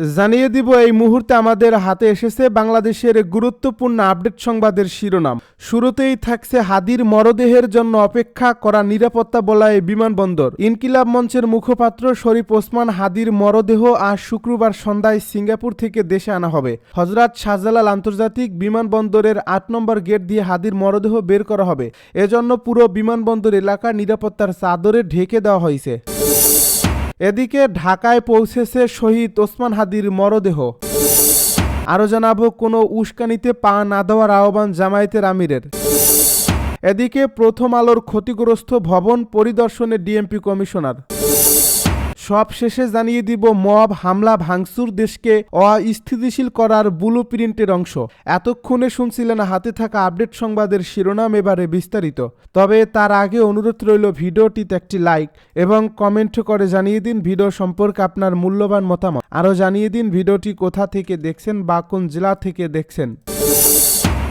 জানিয়ে দিব এই মুহূর্তে আমাদের হাতে এসেছে বাংলাদেশের গুরুত্বপূর্ণ আপডেট সংবাদের শিরোনাম। শুরুতেই থাকছে হাদির মরদেহের জন্য অপেক্ষা করা নিরাপত্তা বলয় বিমানবন্দর। ইনকিলাব মঞ্চের মুখপাত্র শরীফ ওসমান হাদির মরদেহ আজ শুক্রবার সন্ধ্যায় সিঙ্গাপুর থেকে দেশে আনা হবে। হযরত শাহজালাল আন্তর্জাতিক বিমানবন্দরের ৮ নম্বর গেট দিয়ে হাদির মরদেহ বের করা হবে। এজন্য পুরো বিমানবন্দর এলাকা নিরাপত্তার চাদরে ঢেকে দেওয়া হয়েছে। এদিকে ঢাকায় পৌঁছেছে শহীদ ওসমান হাদির মরদেহ। আরও জানাবো কোনো উস্কানিতে পা না দেওয়ার আহ্বান জামায়াতের আমিরের। এদিকে প্রথম আলোর ক্ষতিগ্রস্ত ভবন পরিদর্শনে ডিএমপি কমিশনার। সব শেষে জানিয়ে দিব মব হামলা ভাঙচুর দেশকে অস্থিতিশীল করার ব্লু প্রিন্টের অংশ। এতক্ষণে শুনছিলেন হাতে থাকা আপডেট সংবাদের শিরোনাম, এবারে বিস্তারিত। তবে তার আগে অনুরোধ রইল ভিডিওটিতে একটি লাইক এবং কমেন্ট করে জানিয়ে দিন ভিডিও সম্পর্কে আপনার মূল্যবান মতামত। আরও জানিয়ে দিন ভিডিওটি কোথা থেকে দেখছেন বা কোন জেলা থেকে দেখছেন।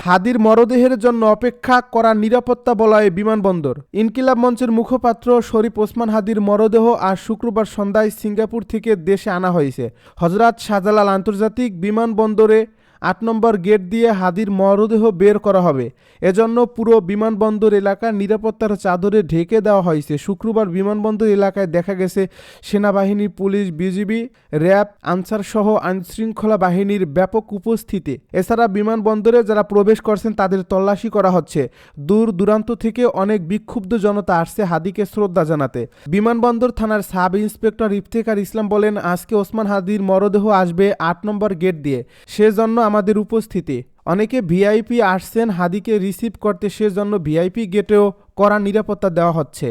হাদির মরদেহের জন্য অপেক্ষা করা নিরাপত্তা বলয় বিমানবন্দর। ইনকিলাব মঞ্চের মুখপাত্র শরীফ ওসমান হাদির মরদেহ আজ শুক্রবার সন্ধ্যায় সিঙ্গাপুর থেকে দেশে আনা হয়েছে। হযরত শাহজালাল আন্তর্জাতিক বিমানবন্দরে ৮ নম্বর গেট দিয়ে হাদির মরদেহ বের করা হবে। এজন্য পুরো বিমানবন্দর এলাকা নিরাপত্তার চাদরে ঢেকে দেওয়া হয়েছে। শুক্রবার বিমানবন্দর এলাকায় দেখা গেছে সেনাবাহিনী, পুলিশ, বিজিবি, র্যাব, আনসার সহ আইনশৃঙ্খলা বাহিনীর ব্যাপক উপস্থিতি। এছাড়া বিমানবন্দরে যারা প্রবেশ করছেন তাদের তল্লাশি করা হচ্ছে। দূর দূরান্ত থেকে অনেক বিক্ষুব্ধ জনতা আসছে হাদিকে শ্রদ্ধা জানাতে। বিমানবন্দর থানার সাব ইন্সপেক্টর ইফতেখার ইসলাম বলেন, আজকে ওসমান হাদির মরদেহ আসবে ৮ নম্বর গেট দিয়ে, সেজন্য আমাদের উপস্থিতি। অনেকে ভিআইপি আসছেন হাদিকে রিসিভ করতে, সেজন্য ভিআইপি গেটেও কড়া নিরাপত্তা দেওয়া হচ্ছে।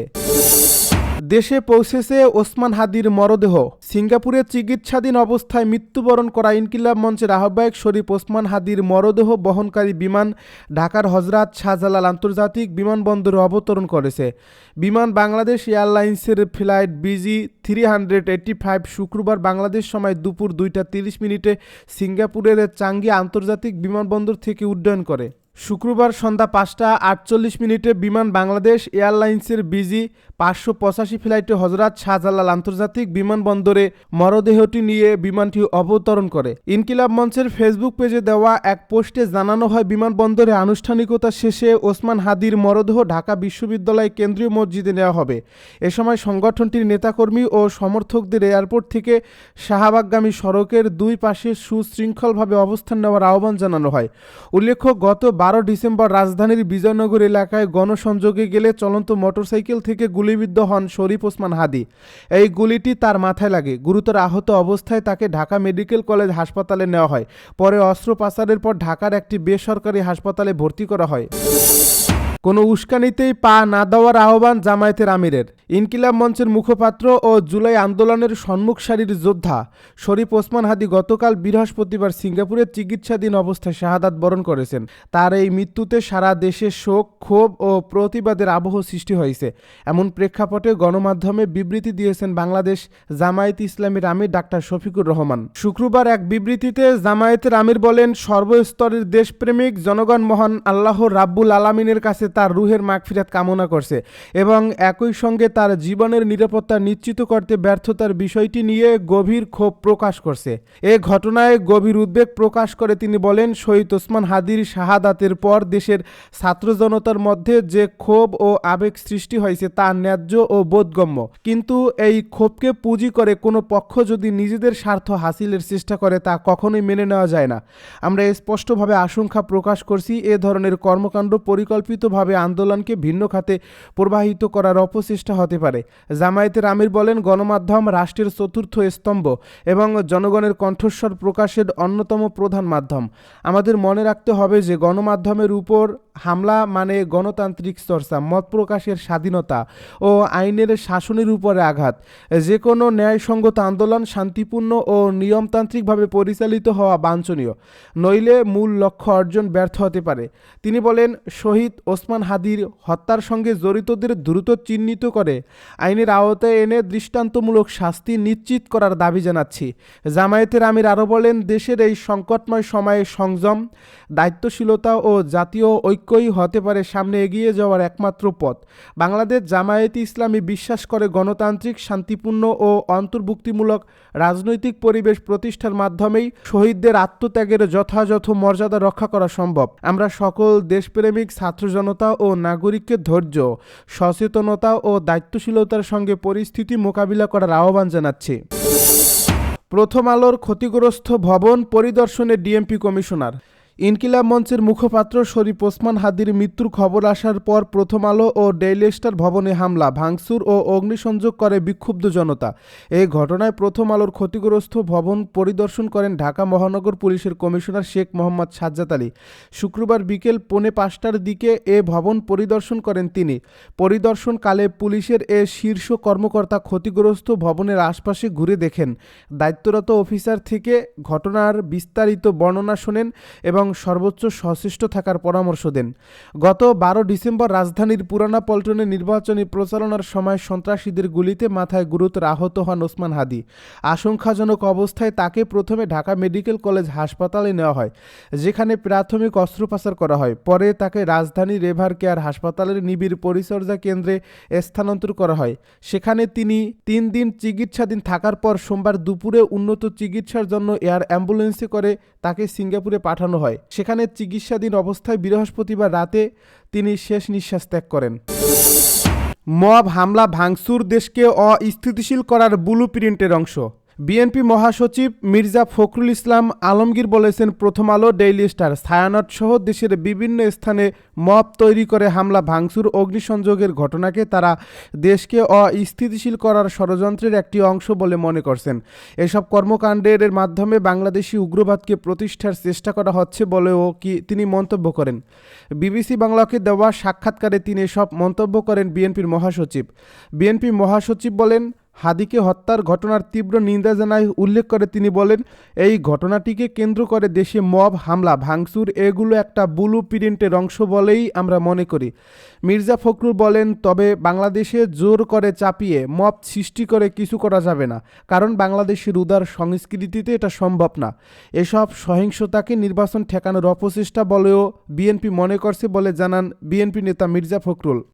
দেশে পৌঁছেছে ওসমান হাদির মরদেহ। সিঙ্গাপুরে চিকিৎসাধীন অবস্থায় মৃত্যুবরণ করা ইনকিলাব মঞ্চের আহ্বায়ক শরীফ ওসমান হাদির মরদেহ বহনকারী বিমান ঢাকার হযরত শাহজালাল আন্তর্জাতিক বিমানবন্দরে অবতরণ করেছে। বিমান বাংলাদেশ এয়ারলাইন্সের ফ্লাইট BG-385 শুক্রবার বাংলাদেশ সময় দুপুর 2টা 30 সিঙ্গাপুরের চাঙ্গি আন্তর্জাতিক বিমানবন্দর থেকে উড্ডয়ন করে। শুক্রবার সন্ধ্যা 5টা 48 বিমান বাংলাদেশ এয়ারলাইন্সের BG-585 ফ্লাইটে হযরত শাহজালাল আন্তর্জাতিক বিমানবন্দরে মরদেহটি নিয়ে বিমানটি অবতরণ করে। ইনকিলাব মঞ্চের ফেসবুক পেজে দেওয়া এক পোস্টে জানানো হয়, বিমানবন্দরে আনুষ্ঠানিকতা শেষে ওসমান হাদির মরদেহ ঢাকা বিশ্ববিদ্যালয় কেন্দ্রীয় মসজিদে নেওয়া হবে। এ সময় সংগঠনটির নেতাকর্মী ও সমর্থকদের এয়ারপোর্ট থেকে শাহবাগগামী সড়কের দুই পাশে সুশৃঙ্খলভাবে অবস্থান নেওয়ার আহ্বান জানানো হয়। উল্লেখ্য, গত 12 ডিসেম্বর রাজধানীর বিজয়নগর এলাকায় গণসংযোগে গেলে চলন্ত মোটরসাইকেল থেকে গুলিবিদ্ধ হন শরীফ ওসমান হাদি। এই গুলিটি তার মাথায় লাগে। গুরুতর আহত অবস্থায় তাকে ঢাকা মেডিকেল কলেজ হাসপাতালে নেওয়া হয়। পরে অস্ত্রোপচারের পর ঢাকার একটি বেসরকারি হাসপাতালে ভর্তি করা হয়। কোনো উস্কানিতেই পা না দেওয়ার আহ্বান জামায়াতের আমিরের। ইনকিলাব মঞ্চের মুখপাত্র ও জুলাই আন্দোলনের সম্মুখ সারির যোদ্ধা শরীফ ওসমান হাদি গতকাল বৃহস্পতিবার সিঙ্গাপুরের চিকিৎসাধীন অবস্থায় শাহাদাত বরণ করেছেন। তার এই মৃত্যুতে সারা দেশে শোক, ক্ষোভ ও প্রতিবাদের আবহ সৃষ্টি হয়েছে। এমন প্রেক্ষাপটে গণমাধ্যমে বিবৃতি দিয়েছেন বাংলাদেশ জামায়াত ইসলামীর আমির ডাক্তার শফিকুর রহমান। শুক্রবার এক বিবৃতিতে জামায়াতের আমির বলেন, সর্বস্তরের দেশপ্রেমিক জনগণ মহান আল্লাহ রাব্বুল আলামিনের কাছে তার রুহের মাগফিরাত কামনা করছে এবং একই সঙ্গে তার জীবনের নিরাপত্তা নিশ্চিত করতে ব্যর্থতার বিষয়টি নিয়ে গভীর ক্ষোভ প্রকাশ করছে। এ ঘটনায় গভীর উদ্বেগ প্রকাশ করে তিনি বলেন, শহীদ ওসমান হাদির শাহাদাতের পর দেশের ছাত্র জনতার মধ্যে যে ক্ষোভ ও আবেগ সৃষ্টি হয়েছে তা ন্যায্য ও বোধগম্য। কিন্তু এই ক্ষোভকে পুঁজি করে কোনো পক্ষ যদি নিজেদের স্বার্থ হাসিলের চেষ্টা করে তা কখনোই মেনে নেওয়া যায় না। আমরা স্পষ্টভাবে আশঙ্কা প্রকাশ করছি, এ ধরনের কর্মকাণ্ড পরিকল্পিতভাবে আন্দোলনকে ভিন্ন খাতে প্রবাহিত করার অপচেষ্টা হতে পারে। জামায়াতের আমির বলেন, গণমাধ্যম রাষ্ট্রের চতুর্থ স্তম্ভ এবং জনগণের কণ্ঠস্বর প্রকাশের অন্যতম প্রধান মাধ্যম। আমাদের মনে রাখতে হবে যে গণমাধ্যমের উপর হামলা মানে গণতান্ত্রিক চর্চা, মত প্রকাশের স্বাধীনতা ও আইনের শাসনের উপরে আঘাত। যে কোনো ন্যায়সঙ্গত আন্দোলন শান্তিপূর্ণ ও নিয়মতান্ত্রিকভাবে পরিচালিত হওয়া বাঞ্ছনীয়, নইলে মূল লক্ষ্য অর্জন ব্যর্থ হতে পারে। তিনি বলেন, শহীদ ওসমান ওসমান হাদির হত্যার সঙ্গে জড়িতদের দ্রুত চিহ্নিত করে আইনের আওতায় এনে দৃষ্টান্তমূলক শাস্তি নিশ্চিত করার দাবি জানাচ্ছি। জামায়াতের আমির আরও বলেন, দেশের এই সংকটময় সময়ে সংযম, দায়িত্বশীলতা ও জাতীয় ঐক্যই হতে পারে সামনে এগিয়ে যাওয়ার একমাত্র পথ। বাংলাদেশ জামায়াতে ইসলামী বিশ্বাস করে গণতান্ত্রিক, শান্তিপূর্ণ ও অন্তর্ভুক্তিমূলক রাজনৈতিক পরিবেশ প্রতিষ্ঠার মাধ্যমেই শহীদদের আত্মত্যাগের যথাযথ মর্যাদা রক্ষা করা সম্ভব। আমরা সকল দেশপ্রেমিক ছাত্র জনতা ও নাগরিককে ধৈর্য, সচেতনতা ও দায়িত্বশীলতার সঙ্গে পরিস্থিতি মোকাবিলা করার আহ্বান জানাচ্ছি। প্রথম আলোর ক্ষতিগ্রস্ত ভবন পরিদর্শনে ডিএমপি কমিশনার। ইনকিলাব মঞ্চের মুখপাত্র শরীফ ওসমান হাদির মৃত্যুর খবর আসার পর প্রথম আলো ও ডেইলি স্টার ভবনে হামলা, ভাঙচুর ও অগ্নিসংযোগ করে বিক্ষুব্ধ জনতা। এই ঘটনায় প্রথম আলোর ক্ষতিগ্রস্ত ভবন পরিদর্শন করেন ঢাকা মহানগর পুলিশের কমিশনার শেখ মোহাম্মদ সাজ্জাদ আলী। শুক্রবার বিকেল 4:45টার দিকে এ ভবন পরিদর্শন করেন তিনি। পরিদর্শনকালে পুলিশের এ শীর্ষ কর্মকর্তা ক্ষতিগ্রস্ত ভবনের আশপাশে ঘুরে দেখেন। দায়িত্বরত অফিসার থেকে ঘটনার বিস্তারিত বর্ণনা শোনেন এবং সর্বোচ্চ সচেষ্ট থাকার পরামর্শ দেন। গত 12 ডিসেম্বর রাজধানীর পুরানা পল্টনে নির্বাচনী প্রচারণার সময় সন্ত্রাসীদের গুলিতে মাথায় গুরুতর আহত হন ওসমান হাদি। আশঙ্কাজনক অবস্থায় তাকে প্রথমে ঢাকা মেডিকেল কলেজ হাসপাতালে নেওয়া হয়, যেখানে প্রাথমিক অস্ত্রোপচার করা হয়। পরে তাকে রাজধানী রেভার কেয়ার হাসপাতালের নিবিড় পরিচর্যা কেন্দ্রে স্থানান্তর করা হয়। সেখানে তিনি 3 দিন চিকিৎসাধীন থাকার পর সোমবার দুপুরে উন্নত চিকিৎসার জন্য এয়ার অ্যাম্বুলেন্সে করে তাকে সিঙ্গাপুরে পাঠানো হয়। সেখানে চিকিৎসাধীন অবস্থায় বৃহস্পতিবার রাতে তিনি শেষ নিঃশ্বাস ত্যাগ করেন। মব হামলা, ভাঙচুর দেশকে অস্থিতিশীল করার ব্লুপ্রিন্টের অংশ। বিএনপি মহাসচিব মির্জা ফখরুল ইসলাম আলমগীর বলেছেন, প্রথম আলো, ডেইলি স্টার, ছায়ানট সহ দেশের বিভিন্ন স্থানে মব তৈরি করে হামলা, ভাঙচুর, অগ্নিসংযোগের ঘটনাকে তারা দেশকে অস্থিতিশীল করার ষড়যন্ত্রের একটি অংশ বলে মনে করছেন। এসব কর্মকাণ্ডের মাধ্যমে বাংলাদেশি উগ্রবাদকে প্রতিষ্ঠার চেষ্টা করা হচ্ছে বলেও তিনি মন্তব্য করেন। বিবিসি বাংলাকে দেওয়া সাক্ষাৎকারে তিনি এসব মন্তব্য করেন বিএনপির মহাসচিব। বিএনপি মহাসচিব বলেন, হাদিকে হত্যার ঘটনার তীব্র নিন্দা জানায় উল্লেখ করে তিনি বলেন, এই ঘটনাটিকে কেন্দ্র করে দেশে মব হামলা, ভাঙচুর এগুলো একটা ব্লুপ্রিন্টের অংশ বলেই আমরা মনে করি। মির্জা ফখরুল বলেন, তবে বাংলাদেশে জোর করে চাপিয়ে মব সৃষ্টি করে কিছু করা যাবে না, কারণ বাংলাদেশের উদার সংস্কৃতিতে এটা সম্ভব না। এসব সহিংসতাকে নির্বাচন ঠেকানোর অপচেষ্টা বলেও বিএনপি মনে করছে বলে জানান বিএনপি নেতা মির্জা ফখরুল।